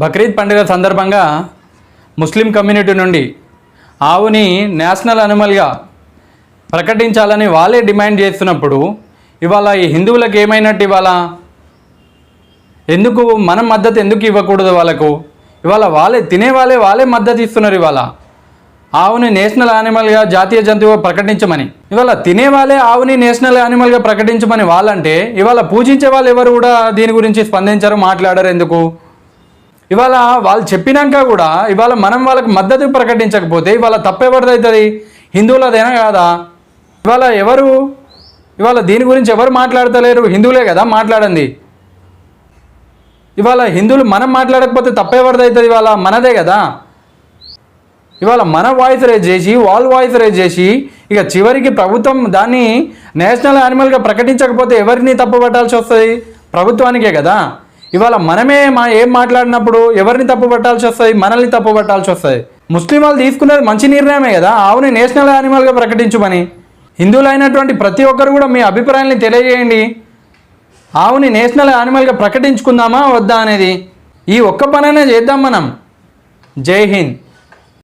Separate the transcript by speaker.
Speaker 1: బక్రీద్ పండుగ సందర్భంగా Muslim community నుండి ఆవుని నేషనల్ అనిమల్గా ప్రకటించాలని వాళ్ళే డిమాండ్ చేస్తున్నప్పుడు ఇవాళ ఈ హిందువులకు ఏమైనట్టు ఇవాళ ఎందుకు మనం మద్దతు ఎందుకు ఇవ్వకూడదు వాళ్ళకు? ఇవాళ వాళ్ళే మద్దతు ఇస్తున్నారు. ఇవాళ ఆవుని నేషనల్ యానిమల్గా జాతీయ జంతువుగా ప్రకటించమని, ఇవాళ తినేవాళ్ళే ఆవుని నేషనల్ యానిమల్గా ప్రకటించమని వాళ్ళంటే ఇవాళ పూజించే వాళ్ళు ఎవరు కూడా దీని గురించి స్పందించరు, మాట్లాడరు. ఎందుకు? ఇవాళ వాళ్ళు చెప్పినాక కూడా ఇవాళ మనం వాళ్ళకి మద్దతు ప్రకటించకపోతే ఇవాళ తప్పెవరిదవుతుంది? హిందువులదేనా కాదా? ఇవాళ దీని గురించి ఎవరు మాట్లాడతలేరు? హిందువులే కదా మాట్లాడండి. ఇవాళ హిందువులు మనం మాట్లాడకపోతే తప్పెవరిదవుతుంది? ఇవాళ మనదే కదా. ఇవాళ మన వాయిస్ రేజ్ చేసి వాళ్ళ వాయిస్ రేజ్ చేసి ఇక చివరికి ప్రభుత్వం దాన్ని నేషనల్ యానిమల్గా ప్రకటించకపోతే ఎవరిని తప్పు పట్టాల్సి వస్తుంది? ప్రభుత్వానికే కదా. ఇవాళ మనమే ఏం మాట్లాడినప్పుడు ఎవరిని తప్పు పట్టాల్సి వస్తుంది? మనల్ని తప్పు పట్టాల్సి వస్తుంది. ముస్లిం వాళ్ళు తీసుకున్నది మంచి నిర్ణయమే కదా, ఆవుని నేషనల్ యానిమల్గా ప్రకటించమని. హిందువులు అయినటువంటి ప్రతి ఒక్కరు కూడా మీ అభిప్రాయాన్ని తెలియజేయండి. ఆవుని నేషనల్ యానిమల్గా ప్రకటించుకుందామా వద్దా అనేది ఈ ఒక్క పనైనా చేద్దాం మనం. జై హింద్.